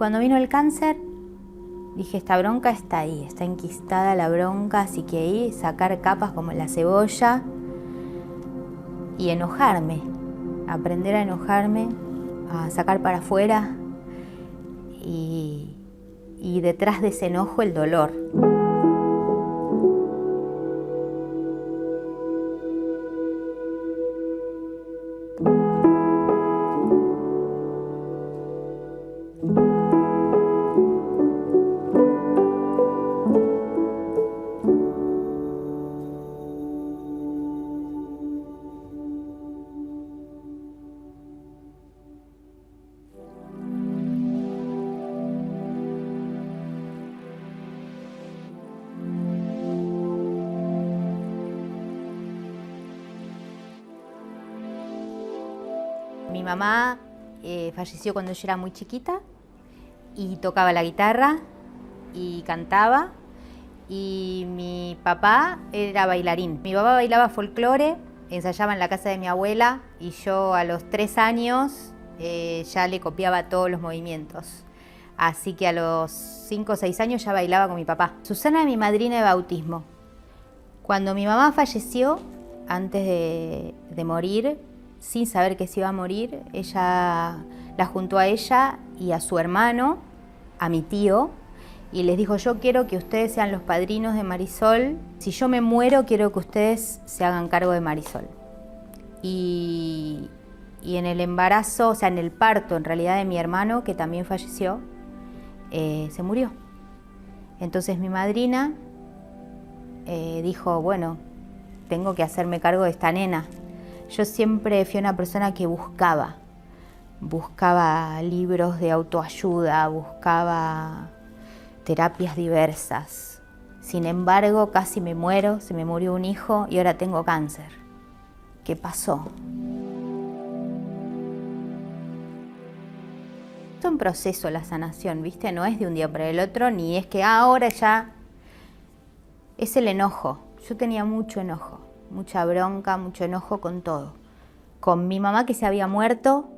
cuando vino el cáncer, dije, esta bronca está ahí, está enquistada la bronca, así que ahí sacar capas como la cebolla y enojarme, aprender a enojarme, a sacar para afuera y detrás de ese enojo el dolor. Mi mamá falleció cuando yo era muy chiquita y tocaba la guitarra y cantaba, y mi papá era bailarín. Mi papá bailaba folclore, ensayaba en la casa de mi abuela y yo a los 3 años ya le copiaba todos los movimientos. Así que a los 5 o 6 años ya bailaba con mi papá. Susana es mi madrina de bautismo. Cuando mi mamá falleció, antes de morir, sin saber que se iba a morir, ella la juntó a ella y a su hermano, a mi tío, y les dijo, yo quiero que ustedes sean los padrinos de Marisol. Si yo me muero, quiero que ustedes se hagan cargo de Marisol. Y en el embarazo, o sea, en el parto, en realidad, de mi hermano, que también falleció, se murió. Entonces mi madrina dijo, bueno, tengo que hacerme cargo de esta nena. Yo siempre fui una persona que buscaba libros de autoayuda, buscaba terapias diversas. Sin embargo, casi me muero, se me murió un hijo y ahora tengo cáncer. ¿Qué pasó? Es un proceso la sanación, ¿viste? No es de un día para el otro, ni es que ahora ya... Es el enojo. Yo tenía mucho enojo, mucha bronca, mucho enojo con todo. Con mi mamá, que se había muerto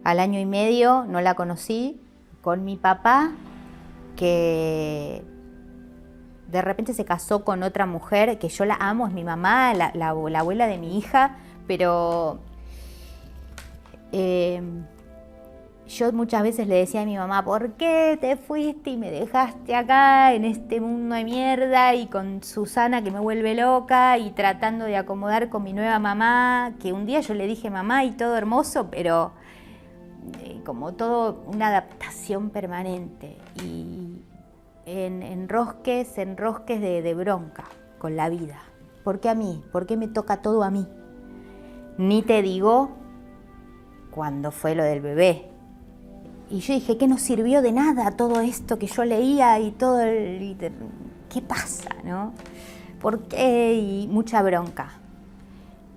al 1 año y medio, no la conocí. Con mi papá, que de repente se casó con otra mujer, que yo la amo, es mi mamá, la abuela de mi hija, pero yo muchas veces le decía a mi mamá, ¿por qué te fuiste y me dejaste acá en este mundo de mierda? Y con Susana, que me vuelve loca, y tratando de acomodar con mi nueva mamá, que un día yo le dije mamá y todo hermoso, pero como todo una adaptación permanente y en enrosques de bronca con la vida. ¿Por qué a mí? ¿Por qué me toca todo a mí? Ni te digo cuando fue lo del bebé. Y yo dije, ¿qué nos sirvió de nada todo esto que yo leía y todo ¿qué pasa, no? ¿Por qué? Y mucha bronca.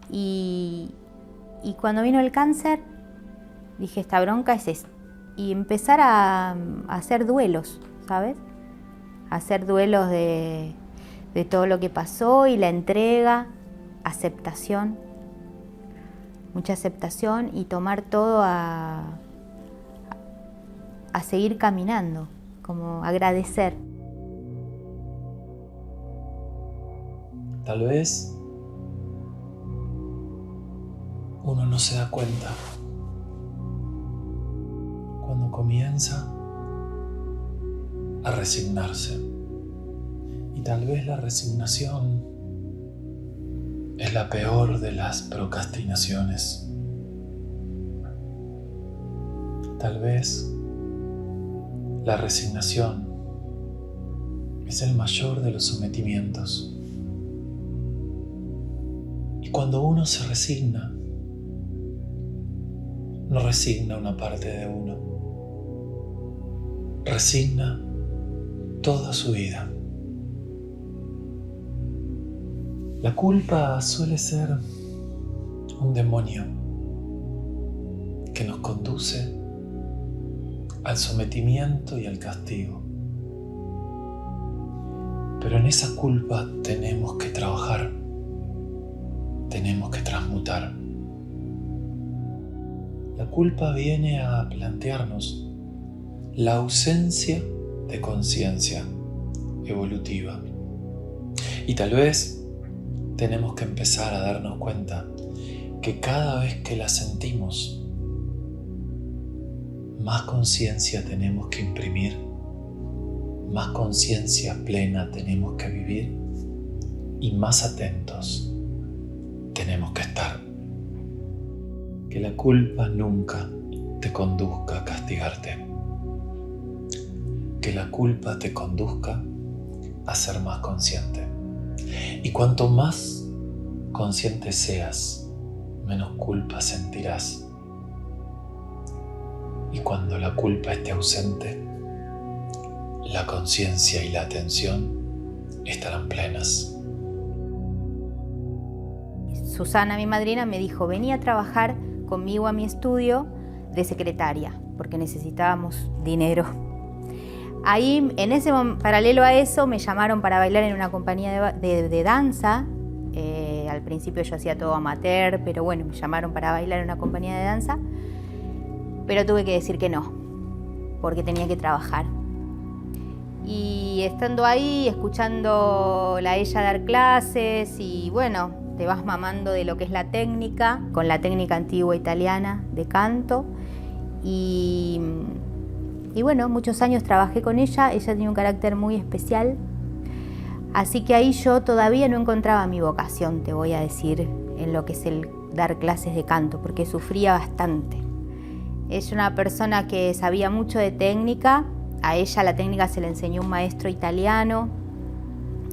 Y cuando vino el cáncer, dije, esta bronca es esto. Y empezar a hacer duelos, ¿sabes? Hacer duelos de todo lo que pasó y la entrega, aceptación, mucha aceptación y tomar todo a seguir caminando, como agradecer. Tal vez uno no se da cuenta cuando comienza a resignarse. Y tal vez la resignación es la peor de las procrastinaciones. Tal vez la resignación es el mayor de los sometimientos. Y cuando uno se resigna, no resigna una parte de uno, resigna toda su vida. La culpa suele ser un demonio que nos conduce al sometimiento y al castigo. Pero en esa culpa tenemos que trabajar, tenemos que transmutar. La culpa viene a plantearnos la ausencia de conciencia evolutiva. Y tal vez tenemos que empezar a darnos cuenta que cada vez que la sentimos, más conciencia tenemos que imprimir, más conciencia plena tenemos que vivir y más atentos tenemos que estar. Que la culpa nunca te conduzca a castigarte. Que la culpa te conduzca a ser más consciente. Y cuanto más consciente seas, menos culpa sentirás. Y cuando la culpa esté ausente, la conciencia y la atención estarán plenas. Susana, mi madrina, me dijo, vení a trabajar conmigo a mi estudio de secretaria, porque necesitábamos dinero. Ahí, paralelo a eso, me llamaron para bailar en una compañía de danza. Al principio yo hacía todo amateur, pero bueno, me llamaron para bailar en una compañía de danza. Pero tuve que decir que no, porque tenía que trabajar. Y estando ahí, escuchando a ella dar clases y bueno, te vas mamando de lo que es la técnica, con la técnica antigua italiana de canto. Y bueno, muchos años trabajé con ella tenía un carácter muy especial. Así que ahí yo todavía no encontraba mi vocación, te voy a decir, en lo que es el dar clases de canto, porque sufría bastante. Es una persona que sabía mucho de técnica. A ella la técnica se le enseñó un maestro italiano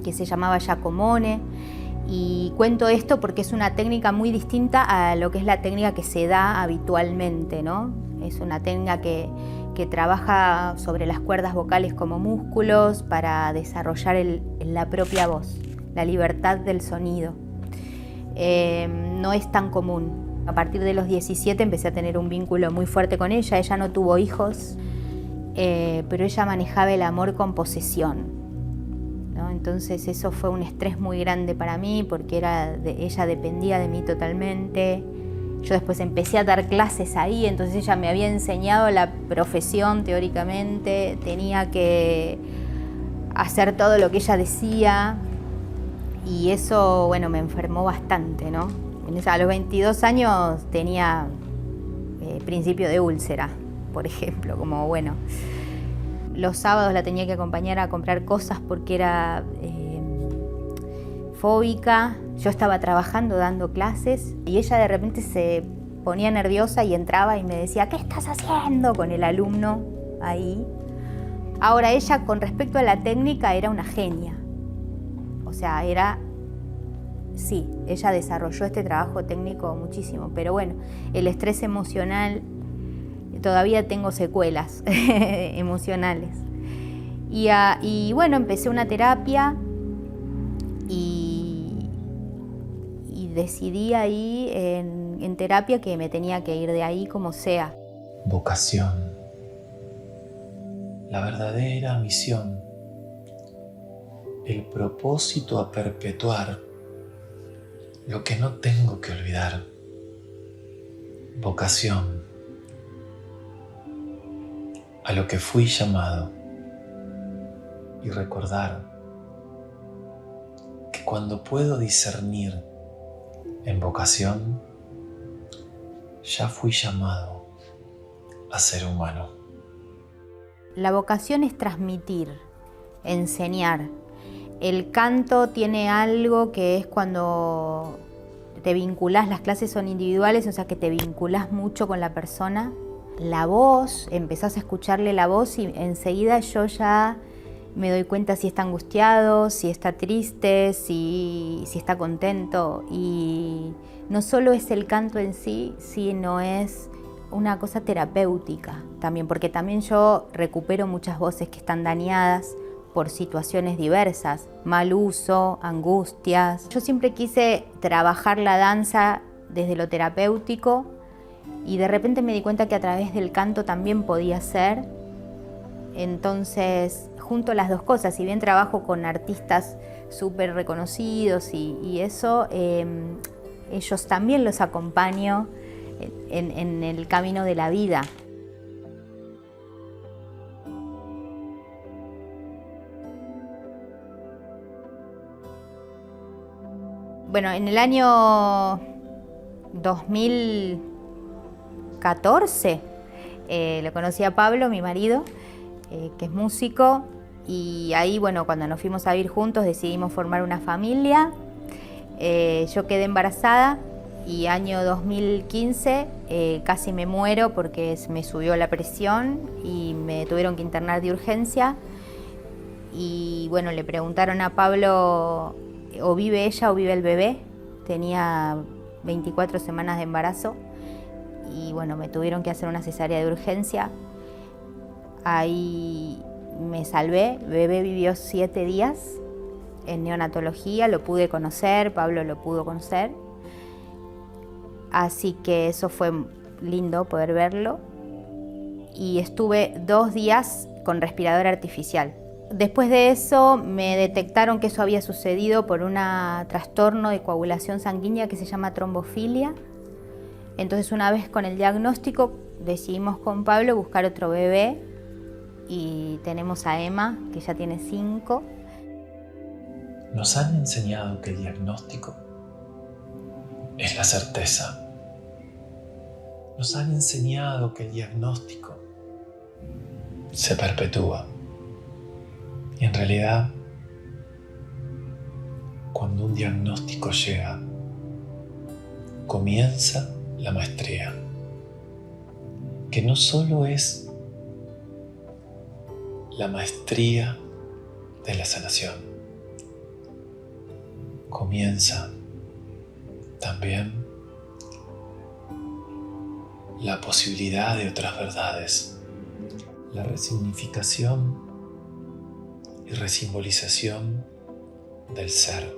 que se llamaba Giacomone. Y cuento esto porque es una técnica muy distinta a lo que es la técnica que se da habitualmente, ¿no? Es una técnica que trabaja sobre las cuerdas vocales como músculos para desarrollar la propia voz, la libertad del sonido. No es tan común. A partir de los 17 empecé a tener un vínculo muy fuerte con ella. Ella no tuvo hijos, pero ella manejaba el amor con posesión, ¿no? Entonces eso fue un estrés muy grande para mí porque ella dependía de mí totalmente. Yo después empecé a dar clases ahí, entonces ella me había enseñado la profesión teóricamente, tenía que hacer todo lo que ella decía y eso, bueno, me enfermó bastante, ¿no? A los 22 años tenía principio de úlcera, por ejemplo, como bueno, los sábados la tenía que acompañar a comprar cosas porque era fóbica. Yo estaba trabajando, dando clases y ella de repente se ponía nerviosa y entraba y me decía, ¿qué estás haciendo? Con el alumno ahí. Ahora ella con respecto a la técnica era una genia. O sea, sí, ella desarrolló este trabajo técnico muchísimo, pero bueno, el estrés emocional, todavía tengo secuelas emocionales. Y bueno, empecé una terapia y decidí ahí en terapia que me tenía que ir de ahí como sea. Vocación, la verdadera misión, el propósito a perpetuar, lo que no tengo que olvidar. Vocación, a lo que fui llamado y recordar que cuando puedo discernir en vocación, ya fui llamado a ser humano. La vocación es transmitir, enseñar. El canto tiene algo que es cuando te vinculás, las clases son individuales, o sea que te vinculás mucho con la persona. La voz, empezás a escucharle la voz y enseguida yo ya me doy cuenta si está angustiado, si está triste, si está contento. Y no solo es el canto en sí, sino es una cosa terapéutica también, porque también yo recupero muchas voces que están dañadas por situaciones diversas, mal uso, angustias. Yo siempre quise trabajar la danza desde lo terapéutico y de repente me di cuenta que a través del canto también podía ser. Entonces junto las dos cosas, si bien trabajo con artistas súper reconocidos y eso, ellos también los acompaño en el camino de la vida. Bueno, en el año 2014 lo conocí a Pablo, mi marido, que es músico, y ahí, bueno, cuando nos fuimos a vivir juntos decidimos formar una familia. Yo quedé embarazada y año 2015 casi me muero porque me subió la presión y me tuvieron que internar de urgencia. Y bueno, le preguntaron a Pablo, o vive ella o vive el bebé. Tenía 24 semanas de embarazo y bueno, me tuvieron que hacer una cesárea de urgencia. Ahí me salvé, el bebé vivió 7 días en neonatología, lo pude conocer, Pablo lo pudo conocer. Así que eso fue lindo poder verlo. Y estuve 2 días con respirador artificial. Después de eso me detectaron que eso había sucedido por un trastorno de coagulación sanguínea que se llama trombofilia. Entonces, una vez con el diagnóstico, decidimos con Pablo buscar otro bebé y tenemos a Emma, que ya tiene 5. Nos han enseñado que el diagnóstico es la certeza. Nos han enseñado que el diagnóstico se perpetúa. Y en realidad, cuando un diagnóstico llega, comienza la maestría, que no solo es la maestría de la sanación, comienza también la posibilidad de otras verdades, la resignificación y resimbolización del ser.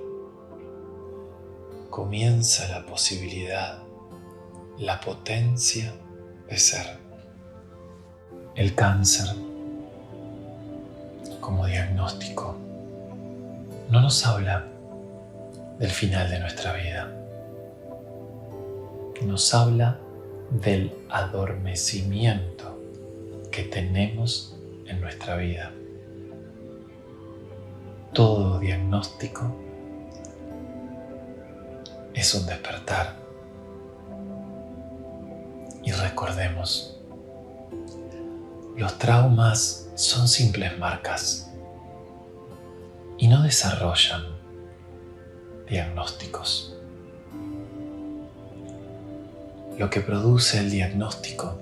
Comienza la posibilidad, la potencia de ser. El cáncer, como diagnóstico, no nos habla del final de nuestra vida. Nos habla del adormecimiento que tenemos en nuestra vida. Todo diagnóstico es un despertar. Y recordemos, los traumas son simples marcas y no desarrollan diagnósticos. Lo que produce el diagnóstico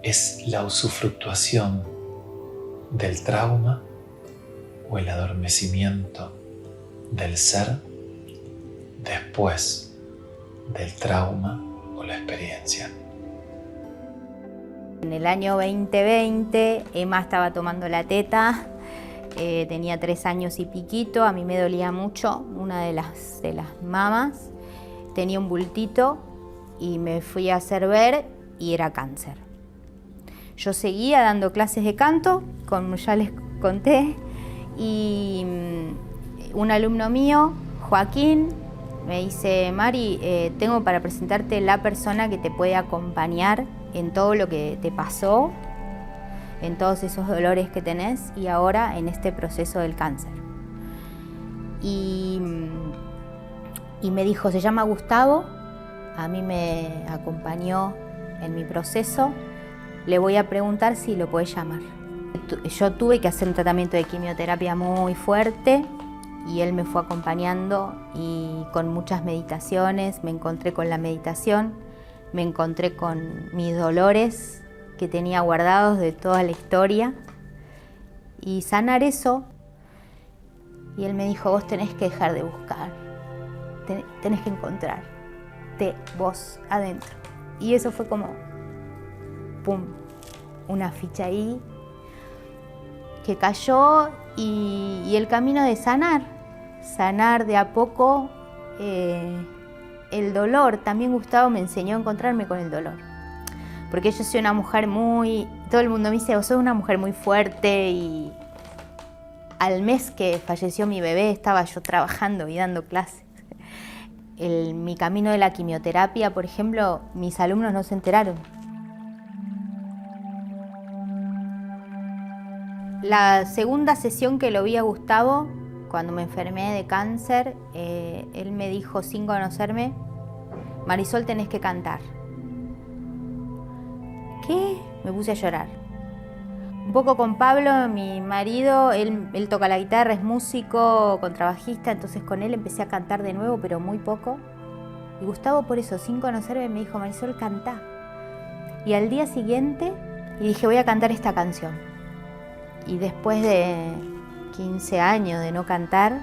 es la usufructuación del trauma o el adormecimiento del ser después del trauma o la experiencia. En el año 2020, Emma estaba tomando la teta, tenía 3 años y piquito, a mí me dolía mucho una de las mamas, tenía un bultito y me fui a hacer ver y era cáncer. Yo seguía dando clases de canto, como ya les conté, y un alumno mío, Joaquín, me dice: Mari, tengo para presentarte la persona que te puede acompañar en todo lo que te pasó, en todos esos dolores que tenés y ahora en este proceso del cáncer. Y me dijo, se llama Gustavo, a mí me acompañó en mi proceso, le voy a preguntar si lo puede llamar. Yo tuve que hacer un tratamiento de quimioterapia muy fuerte y él me fue acompañando y con muchas meditaciones, me encontré con la meditación, me encontré con mis dolores que tenía guardados de toda la historia y sanar eso. Y él me dijo, vos tenés que dejar de buscar, tenés que encontrarte vos adentro. Y eso fue como, pum, una ficha ahí que cayó y el camino de sanar de a poco el dolor. También Gustavo me enseñó a encontrarme con el dolor. Porque yo soy una mujer todo el mundo me dice, vos sos una mujer muy fuerte, y al mes que falleció mi bebé estaba yo trabajando y dando clases. Mi camino de la quimioterapia, por ejemplo, mis alumnos no se enteraron. La segunda sesión que lo vi a Gustavo, cuando me enfermé de cáncer, él me dijo sin conocerme, Marisol, tenés que cantar. ¿Qué? Me puse a llorar. Un poco con Pablo, mi marido, él toca la guitarra, es músico, contrabajista, entonces con él empecé a cantar de nuevo, pero muy poco. Y Gustavo, por eso, sin conocerme, me dijo, Marisol, cantá. Y al día siguiente, y dije, voy a cantar esta canción. Y después de 15 años de no cantar,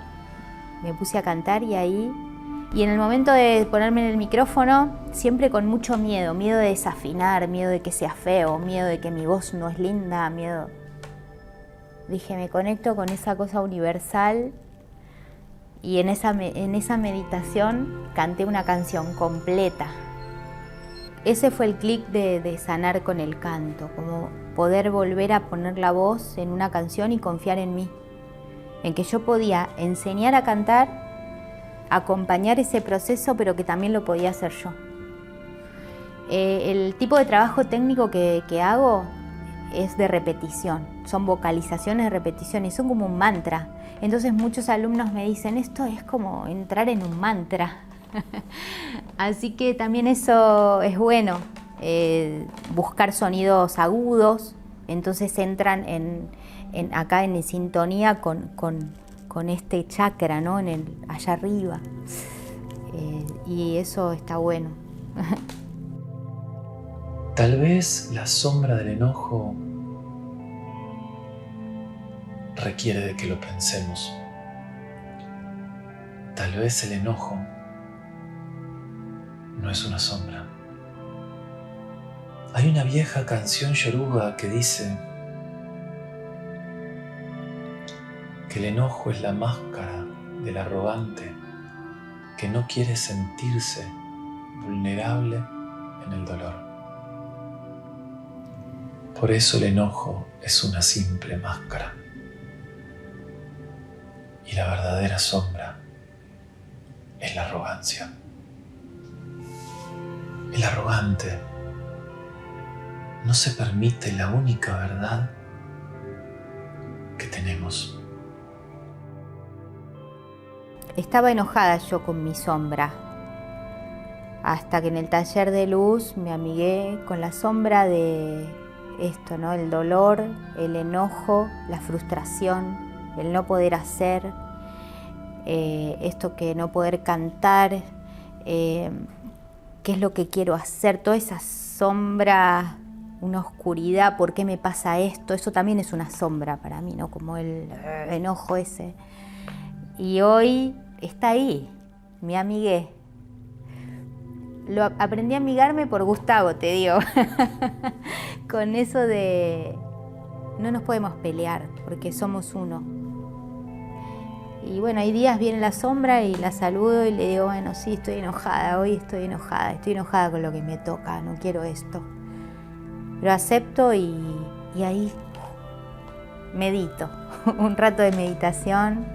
me puse a cantar y en el momento de ponerme en el micrófono, siempre con mucho miedo de desafinar, miedo de que sea feo, miedo de que mi voz no es linda, miedo. Dije, me conecto con esa cosa universal y en esa meditación canté una canción completa. Ese fue el clic de sanar con el canto, como poder volver a poner la voz en una canción y confiar en mí, en que yo podía enseñar a cantar, acompañar ese proceso, pero que también lo podía hacer yo. El tipo de trabajo técnico que hago es de repetición, son vocalizaciones de repetición y son como un mantra. Entonces muchos alumnos me dicen, esto es como entrar en un mantra. Así que también eso es bueno, buscar sonidos agudos, entonces entran acá en sintonía con este chakra, ¿no? Allá arriba, y eso está bueno. Tal vez la sombra del enojo requiere de que lo pensemos. Tal vez el enojo no es una sombra. Hay una vieja canción yoruba que dice que el enojo es la máscara del arrogante que no quiere sentirse vulnerable en el dolor. Por eso el enojo es una simple máscara. Y la verdadera sombra es la arrogancia. El arrogante no se permite la única verdad que tenemos. Estaba enojada yo con mi sombra, hasta que en el taller de luz me amigué con la sombra de esto, ¿no? El dolor, el enojo, la frustración, el no poder hacer, esto que no poder cantar, qué es lo que quiero hacer, toda esa sombra, una oscuridad, ¿por qué me pasa esto? Eso también es una sombra para mí, ¿no? Como el enojo ese. Y hoy está ahí, me amigué. Aprendí a amigarme por Gustavo, te digo. Con eso de no nos podemos pelear porque somos uno. Y bueno, hay días viene la sombra y la saludo y le digo, bueno, sí, estoy enojada, hoy estoy enojada con lo que me toca, no quiero esto. Lo acepto y ahí medito, un rato de meditación.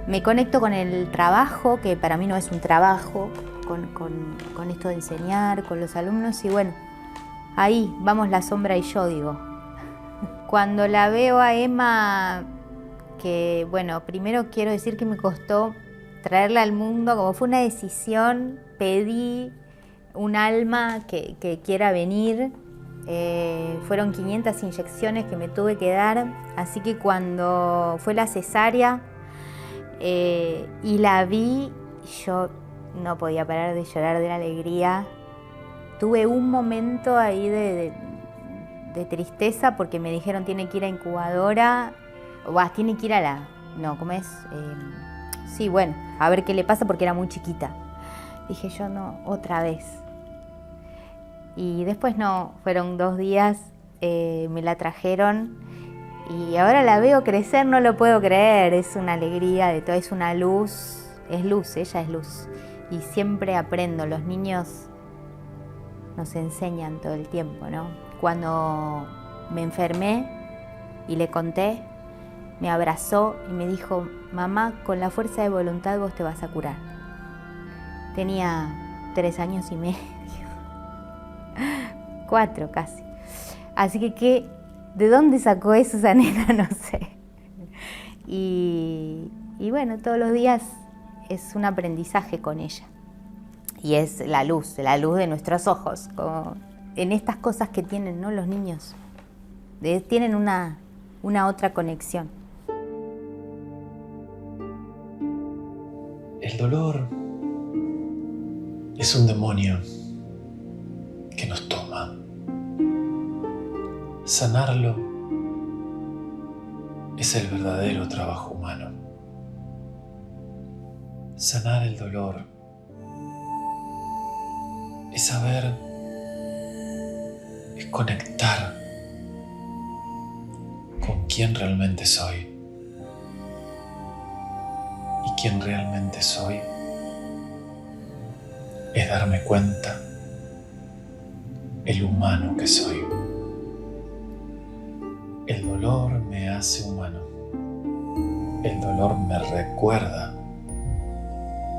Me conecto con el trabajo, que para mí no es un trabajo, con esto de enseñar, con los alumnos, y bueno, ahí vamos la sombra y yo, digo. Cuando la veo a Emma, que bueno, primero quiero decir que me costó traerla al mundo, como fue una decisión, pedí un alma que quiera venir, fueron 500 inyecciones que me tuve que dar, así que cuando fue la cesárea y la vi, yo no podía parar de llorar de la alegría. Tuve un momento ahí de tristeza porque me dijeron tiene que ir a incubadora, tiene que ir a la... No, ¿cómo es? Sí, bueno, a ver qué le pasa porque era muy chiquita. Dije yo, no, otra vez. Y después no, fueron 2 días, me la trajeron y ahora la veo crecer, no lo puedo creer, es una alegría de todo, es una luz, ella es luz. Y siempre aprendo, los niños nos enseñan todo el tiempo, ¿no? Cuando me enfermé y le conté, me abrazó y me dijo, mamá, con la fuerza de voluntad vos te vas a curar. Tenía 3 años y medio, 4 casi. Así que ¿de dónde sacó eso esa nena? No sé. Y Y bueno, todos los días es un aprendizaje con ella. Y es la luz de nuestros ojos, como en estas cosas que tienen, ¿no?, los niños. Tienen una otra conexión. El dolor es un demonio que nos toma. Sanarlo es el verdadero trabajo humano. Sanar el dolor es saber, es conectar con quién realmente soy. Y quién realmente soy es darme cuenta el humano que soy. El dolor me hace humano. El dolor me recuerda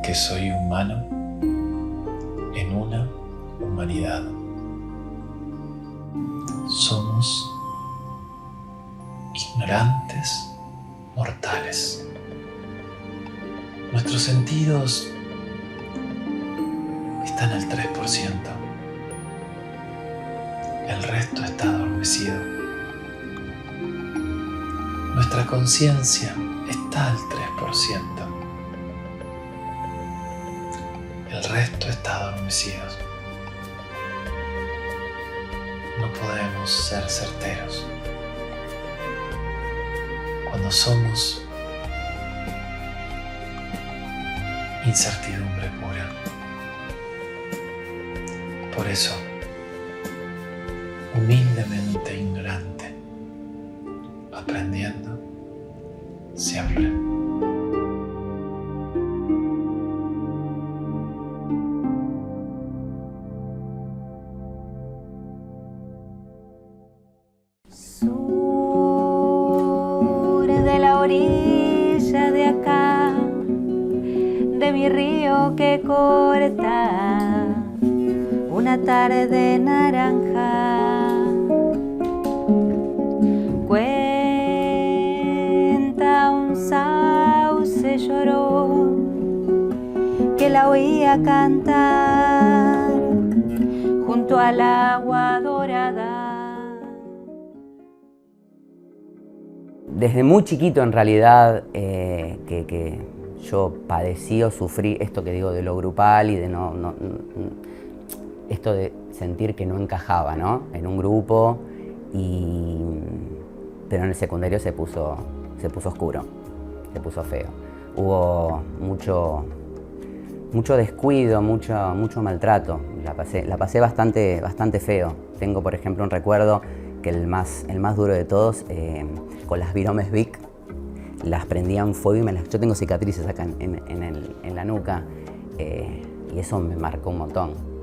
que soy humano en una humanidad. Somos ignorantes mortales. Nuestros sentidos están al 3%. El resto está adormecido. Nuestra conciencia está al 3%. El resto está adormecido. No podemos ser certeros. Cuando somos incertidumbre pura. Por eso, humildemente ignorante, aprendiendo siempre. Sur de la orilla de acá, de mi río que corta una tarde naranja, cuenta un sauce llorón que la oía cantar junto al agua dorada. Desde muy chiquito, en realidad, que yo padecí o sufrí esto que digo de lo grupal y de esto de sentir que no encajaba, ¿no?, en un grupo, pero en el secundario se puso oscuro, se puso feo. Hubo mucho descuido, mucho maltrato. La pasé bastante feo. Tengo, por ejemplo, un recuerdo que el más duro de todos, con las Viromes Vic, las prendían fuego y yo tengo cicatrices acá en la nuca, y eso me marcó un montón.